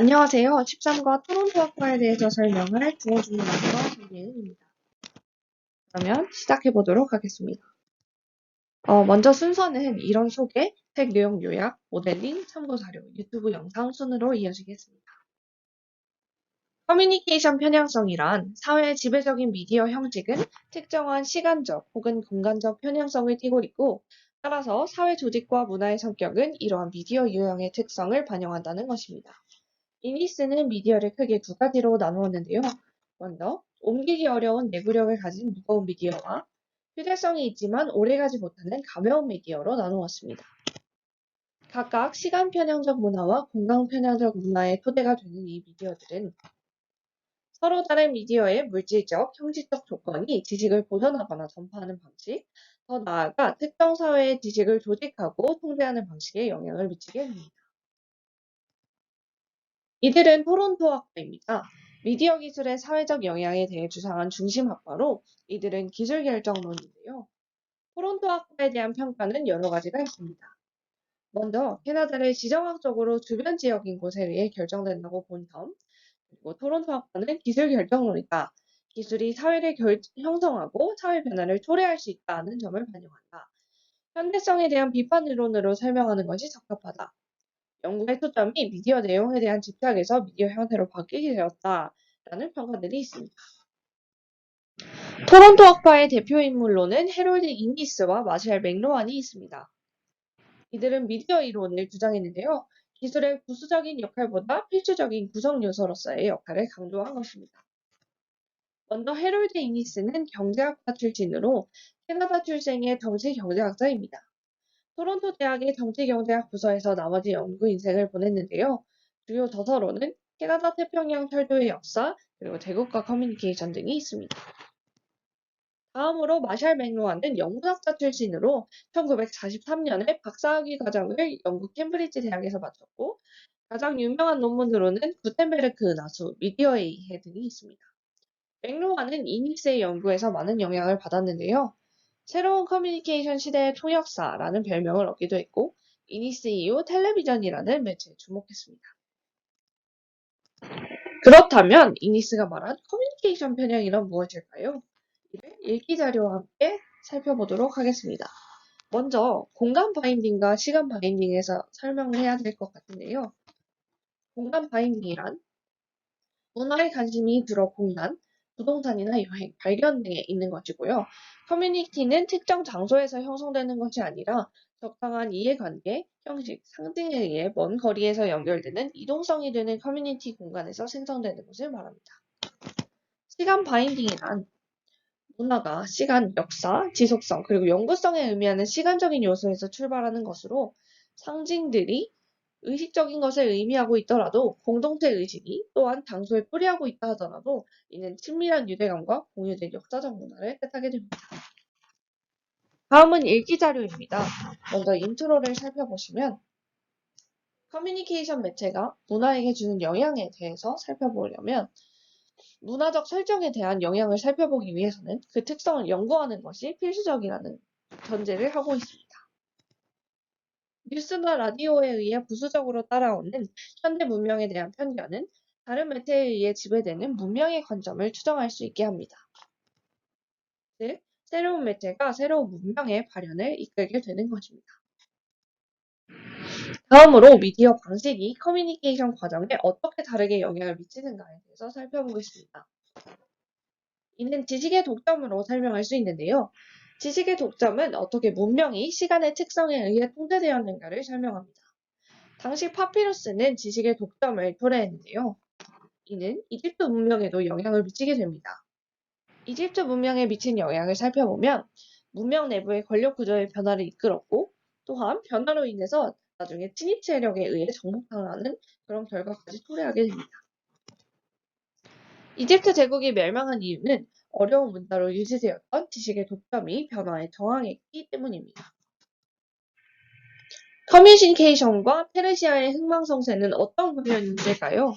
안녕하세요. 13과 토론토 학과에 대해서 설명을 할 주어준문학과 정예은입니다. 그러면 시작해 보도록 하겠습니다. 먼저 순서는 이론 소개, 책 내용 요약, 모델링, 참고 자료, 유튜브 영상 순으로 이어지겠습니다. 커뮤니케이션 편향성이란 사회의 지배적인 미디어 형식은 특정한 시간적 혹은 공간적 편향성을 띠고 있고, 따라서 사회 조직과 문화의 성격은 이러한 미디어 유형의 특성을 반영한다는 것입니다. 이니스는 미디어를 크게 두 가지로 나누었는데요. 먼저, 옮기기 어려운 내구력을 가진 무거운 미디어와 휴대성이 있지만 오래가지 못하는 가벼운 미디어로 나누었습니다. 각각 시간 편향적 문화와 공간 편향적 문화의 토대가 되는 이 미디어들은 서로 다른 미디어의 물질적, 형식적 조건이 지식을 보존하거나 전파하는 방식, 더 나아가 특정 사회의 지식을 조직하고 통제하는 방식에 영향을 미치게 됩니다. 이들은 토론토 학파입니다. 미디어 기술의 사회적 영향에 대해 주장한 중심 학파로 이들은 기술 결정론인데요. 토론토 학파에 대한 평가는 여러 가지가 있습니다. 먼저 캐나다를 지정학적으로 주변 지역인 곳에 의해 결정된다고 본 점, 그리고 토론토 학파는 기술 결정론이다. 기술이 사회를 형성하고 사회 변화를 초래할 수 있다는 점을 반영한다. 현대성에 대한 비판 이론으로 설명하는 것이 적합하다. 연구의 초점이 미디어 내용에 대한 집착에서 미디어 형태로 바뀌게 되었다라는 평가들이 있습니다. 토론토 학파의 대표 인물로는 해롤드 이니스와 마샬 맥루한이 있습니다. 이들은 미디어 이론을 주장했는데요. 기술의 부수적인 역할보다 필수적인 구성 요소로서의 역할을 강조한 것입니다. 먼저 해롤드 이니스는 경제학과 출신으로 캐나다 출생의 정치 경제학자입니다. 토론토 대학의 정치경제학 부서에서 나머지 연구 인생을 보냈는데요. 주요 저서로는 캐나다 태평양 철도의 역사, 그리고 제국과 커뮤니케이션 등이 있습니다. 다음으로 마샬 맥루한은 영문학자 출신으로 1943년에 박사학위 과정을 영국 캠브리지 대학에서 마쳤고, 가장 유명한 논문으로는 구텐베르크 은하수, 미디어에 의해 등이 있습니다. 맥루한은 이닉스의 연구에서 많은 영향을 받았는데요. 새로운 커뮤니케이션 시대의 통역사라는 별명을 얻기도 했고, 이니스 이후 텔레비전이라는 매체에 주목했습니다. 그렇다면 이니스가 말한 커뮤니케이션 편향이란 무엇일까요? 이를 읽기 자료와 함께 살펴보도록 하겠습니다. 먼저 공간 바인딩과 시간 바인딩에서 설명을 해야 될 것 같은데요. 공간 바인딩이란 문화에 관심이 들어 공간, 부동산이나 여행, 발견 등에 있는 것이고요. 커뮤니티는 특정 장소에서 형성되는 것이 아니라 적당한 이해관계, 형식, 상징에 의해 먼 거리에서 연결되는 이동성이 되는 커뮤니티 공간에서 생성되는 것을 말합니다. 시간 바인딩이란 문화가 시간, 역사, 지속성, 그리고 영구성에 의미하는 시간적인 요소에서 출발하는 것으로 상징들이 의식적인 것을 의미하고 있더라도 공동체 의식이 또한 장소에 뿌리하고 있다 하더라도 이는 친밀한 유대감과 공유된 역사적 문화를 뜻하게 됩니다. 다음은 읽기 자료입니다. 먼저 인트로를 살펴보시면 커뮤니케이션 매체가 문화에게 주는 영향에 대해서 살펴보려면 문화적 설정에 대한 영향을 살펴보기 위해서는 그 특성을 연구하는 것이 필수적이라는 전제를 하고 있습니다. 뉴스나 라디오에 의해 부수적으로 따라오는 현대 문명에 대한 편견은 다른 매체에 의해 지배되는 문명의 관점을 추정할 수 있게 합니다. 즉, 새로운 매체가 새로운 문명의 발현을 이끌게 되는 것입니다. 다음으로 미디어 방식이 커뮤니케이션 과정에 어떻게 다르게 영향을 미치는가에 대해서 살펴보겠습니다. 이는 지식의 독점으로 설명할 수 있는데요. 지식의 독점은 어떻게 문명이 시간의 특성에 의해 통제되었는가를 설명합니다. 당시 파피루스는 지식의 독점을 토래했는데요. 이는 이집트 문명에도 영향을 미치게 됩니다. 이집트 문명에 미친 영향을 살펴보면 문명 내부의 권력 구조의 변화를 이끌었고, 또한 변화로 인해서 나중에 친입 세력에 의해 정복당하는 그런 결과까지 토래하게 됩니다. 이집트 제국이 멸망한 이유는 어려운 문자로 유지되었던 지식의 독점이 변화에 저항했기 때문입니다. 커뮤니케이션과 페르시아의 흥망성쇠는 어떤 관련이 있을까요?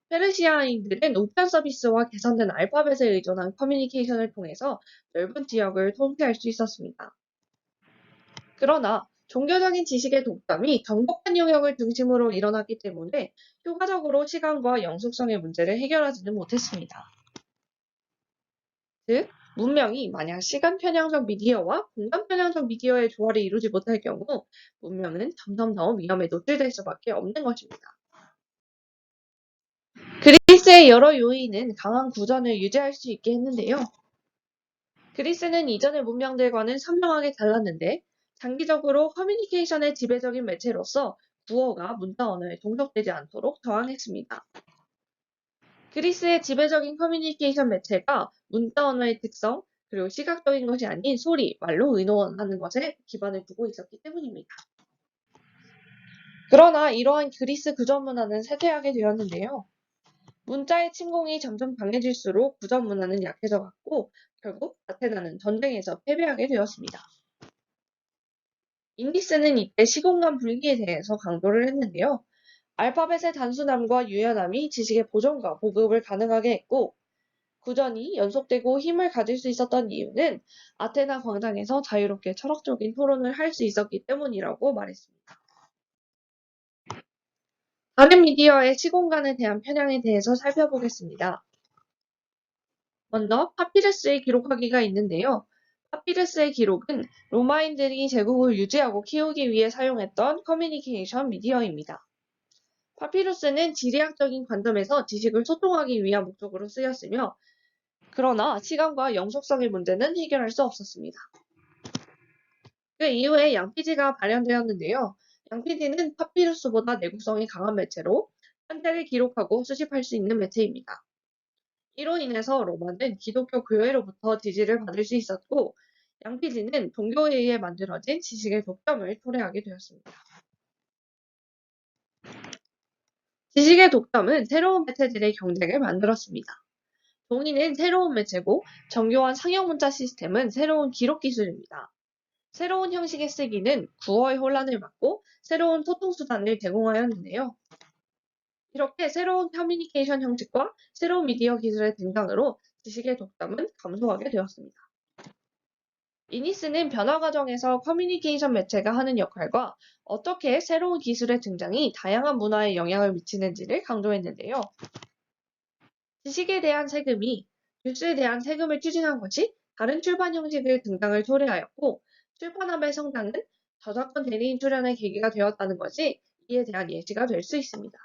페르시아인들은 우편 서비스와 개선된 알파벳에 의존한 커뮤니케이션을 통해서 넓은 지역을 통제할 수 있었습니다. 그러나 종교적인 지식의 독점이 경복한 영역을 중심으로 일어났기 때문에 효과적으로 시간과 영속성의 문제를 해결하지는 못했습니다. 즉, 문명이 만약 시간 편향적 미디어와 공간 편향적 미디어의 조화를 이루지 못할 경우 문명은 점점 더 위험에 노출될 수밖에 없는 것입니다. 그리스의 여러 요인은 강한 구전을 유지할 수 있게 했는데요. 그리스는 이전의 문명들과는 선명하게 달랐는데 장기적으로 커뮤니케이션의 지배적인 매체로서 구어가 문자 언어에 동적되지 않도록 저항했습니다. 그리스의 지배적인 커뮤니케이션 매체가 문자 언어의 특성, 그리고 시각적인 것이 아닌 소리, 말로 의논하는 것에 기반을 두고 있었기 때문입니다. 그러나 이러한 그리스 구전 문화는 쇠퇴하게 되었는데요. 문자의 침공이 점점 강해질수록 구전 문화는 약해져 갔고 결국 아테나는 전쟁에서 패배하게 되었습니다. 인디스는 이때 시공간 분리에 대해서 강조를 했는데요. 알파벳의 단순함과 유연함이 지식의 보존과 보급을 가능하게 했고 구전이 연속되고 힘을 가질 수 있었던 이유는 아테나 광장에서 자유롭게 철학적인 토론을 할 수 있었기 때문이라고 말했습니다. 다른 미디어의 시공간에 대한 편향에 대해서 살펴보겠습니다. 먼저 파피루스의 기록하기가 있는데요. 파피루스의 기록은 로마인들이 제국을 유지하고 키우기 위해 사용했던 커뮤니케이션 미디어입니다. 파피루스는 지리학적인 관점에서 지식을 소통하기 위한 목적으로 쓰였으며 그러나 시간과 영속성의 문제는 해결할 수 없었습니다. 그 이후에 양피지가 발현되었는데요. 양피지는 파피루스보다 내구성이 강한 매체로 현재를 기록하고 수집할 수 있는 매체입니다. 이로 인해서 로마는 기독교 교회로부터 지지를 받을 수 있었고 양피지는 종교에 의해 만들어진 지식의 독점을 토래하게 되었습니다. 지식의 독점은 새로운 매체들의 경쟁을 만들었습니다. 종이는 새로운 매체고 정교한 상형 문자 시스템은 새로운 기록 기술입니다. 새로운 형식의 쓰기는 구어의 혼란을 막고 새로운 소통 수단을 제공하였는데요. 이렇게 새로운 커뮤니케이션 형식과 새로운 미디어 기술의 등장으로 지식의 독점은 감소하게 되었습니다. 이니스는 변화 과정에서 커뮤니케이션 매체가 하는 역할과 어떻게 새로운 기술의 등장이 다양한 문화에 영향을 미치는지를 강조했는데요. 지식에 대한 세금이 뉴스에 대한 세금을 추진한 것이 다른 출판 형식의 등장을 초래하였고 출판업의 성장은 저작권 대리인 출연의 계기가 되었다는 것이 이에 대한 예시가 될 수 있습니다.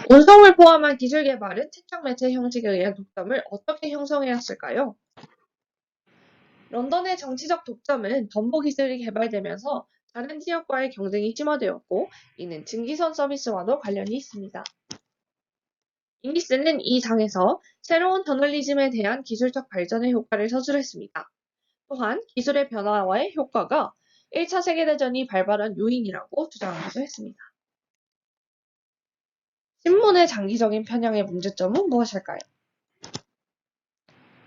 운송을 포함한 기술 개발은 특정 매체 형식에 의한 독점을 어떻게 형성하였을까요? 런던의 정치적 독점은 덤보 기술이 개발되면서 다른 지역과의 경쟁이 심화되었고 이는 증기선 서비스와도 관련이 있습니다. 이니스는 이 장에서 새로운 저널리즘에 대한 기술적 발전의 효과를 서술했습니다. 또한 기술의 변화와의 효과가 1차 세계대전이 발발한 요인이라고 주장하기도 했습니다. 신문의 장기적인 편향의 문제점은 무엇일까요?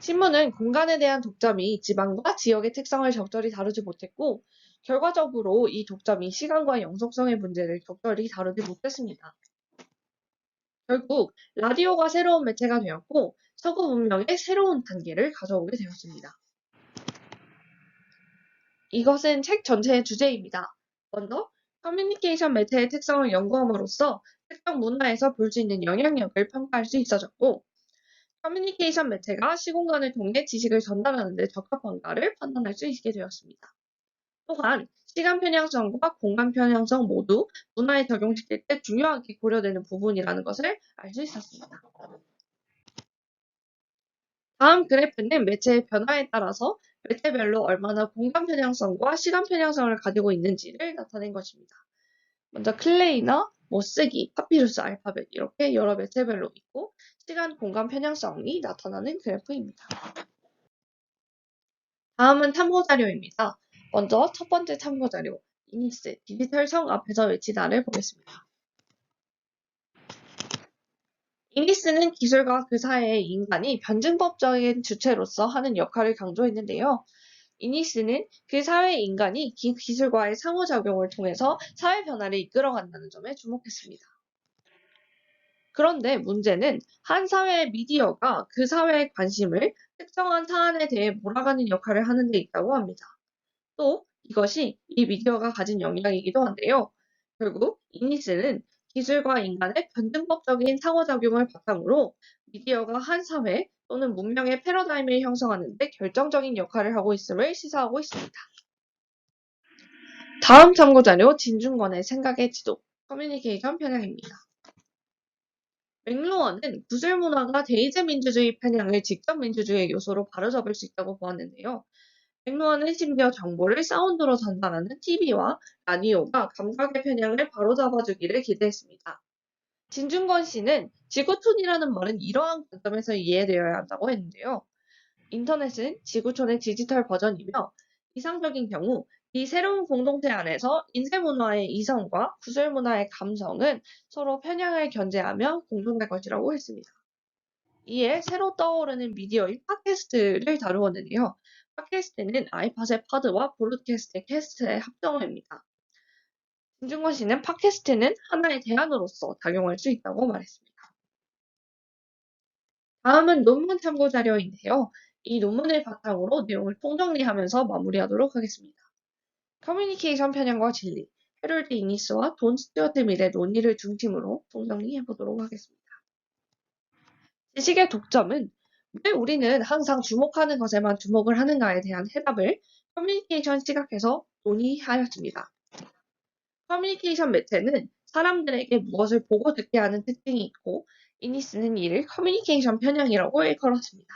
신문은 공간에 대한 독점이 지방과 지역의 특성을 적절히 다루지 못했고 결과적으로 이 독점이 시간과 영속성의 문제를 적절히 다루지 못했습니다. 결국 라디오가 새로운 매체가 되었고 서구 문명의 새로운 단계를 가져오게 되었습니다. 이것은 책 전체의 주제입니다. 먼저 커뮤니케이션 매체의 특성을 연구함으로써 특정 문화에서 볼 수 있는 영향력을 평가할 수 있어졌고 커뮤니케이션 매체가 시공간을 통해 지식을 전달하는 데 적합한가를 판단할 수 있게 되었습니다. 또한 시간 편향성과 공간 편향성 모두 문화에 적용시킬 때 중요하게 고려되는 부분이라는 것을 알 수 있었습니다. 다음 그래프는 매체의 변화에 따라서 매체별로 얼마나 공간 편향성과 시간 편향성을 가지고 있는지를 나타낸 것입니다. 먼저 클레이나 쓰기, 파피루스, 알파벳 이렇게 여러 매체별로 있고 시간, 공간 편향성이 나타나는 그래프입니다. 다음은 참고자료입니다. 먼저 첫 번째 참고자료, 이니스, 디지털 성 앞에서 외치다를 보겠습니다. 이니스는 기술과 그 사이의 인간이 변증법적인 주체로서 하는 역할을 강조했는데요. 이니스는 그 사회의 인간이 기술과의 상호작용을 통해서 사회 변화를 이끌어간다는 점에 주목했습니다. 그런데 문제는 한 사회의 미디어가 그 사회의 관심을 특정한 사안에 대해 몰아가는 역할을 하는 데 있다고 합니다. 또 이것이 이 미디어가 가진 영향이기도 한데요. 결국 이니스는 기술과 인간의 변증법적인 상호작용을 바탕으로 미디어가 한 사회 또는 문명의 패러다임을 형성하는 데 결정적인 역할을 하고 있음을 시사하고 있습니다. 다음 참고자료 진중권의 생각의 지도, 커뮤니케이션 편향입니다. 맥루어는 구슬문화가 데이즈 민주주의 편향을 직접 민주주의의 요소로 바로잡을 수 있다고 보았는데요. 맥루어는 심지어 정보를 사운드로 전달하는 TV와 라디오가 감각의 편향을 바로잡아주기를 기대했습니다. 진중권 씨는 지구촌이라는 말은 이러한 관점에서 이해되어야 한다고 했는데요. 인터넷은 지구촌의 디지털 버전이며 이상적인 경우 이 새로운 공동체 안에서 인쇄문화의 이성과 구슬문화의 감성은 서로 편향을 견제하며 공존할 것이라고 했습니다. 이에 새로 떠오르는 미디어인 팟캐스트를 다루었는데요. 팟캐스트는 아이팟의 파드와 브로드캐스트의 캐스트의 합성어입니다. 김준권 씨는 팟캐스트는 하나의 대안으로서 작용할 수 있다고 말했습니다. 다음은 논문 참고 자료인데요. 이 논문을 바탕으로 내용을 통정리하면서 마무리하도록 하겠습니다. 커뮤니케이션 편향과 진리, 해롤드 이니스와 돈 스튜어트 밀의 논의를 중심으로 통정리해보도록 하겠습니다. 지식의 독점은 왜 우리는 항상 주목하는 것에만 주목을 하는가에 대한 해답을 커뮤니케이션 시각에서 논의하였습니다. 커뮤니케이션 매체는 사람들에게 무엇을 보고 듣게 하는 특징이 있고 이니스는 이를 커뮤니케이션 편향이라고 일컬었습니다.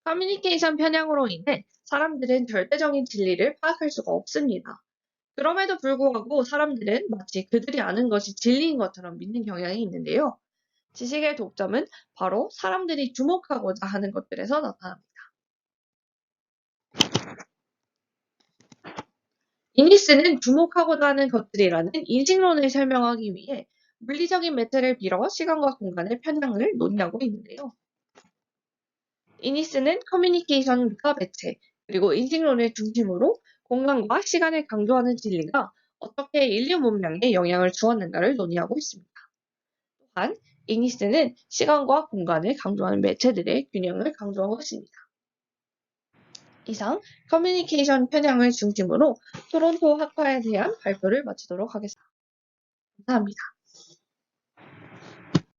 커뮤니케이션 편향으로 인해 사람들은 절대적인 진리를 파악할 수가 없습니다. 그럼에도 불구하고 사람들은 마치 그들이 아는 것이 진리인 것처럼 믿는 경향이 있는데요. 지식의 독점은 바로 사람들이 주목하고자 하는 것들에서 나타납니다. 이니스는 주목하고자 하는 것들이라는 인식론을 설명하기 위해 물리적인 매체를 빌어 시간과 공간의 편향을 논의하고 있는데요. 이니스는 커뮤니케이션과 매체, 그리고 인식론을 중심으로 공간과 시간을 강조하는 진리가 어떻게 인류 문명에 영향을 주었는가를 논의하고 있습니다. 또한 이니스는 시간과 공간을 강조하는 매체들의 균형을 강조하고 있습니다. 이상 커뮤니케이션 편향을 중심으로 토론토 학파에 대한 발표를 마치도록 하겠습니다. 감사합니다.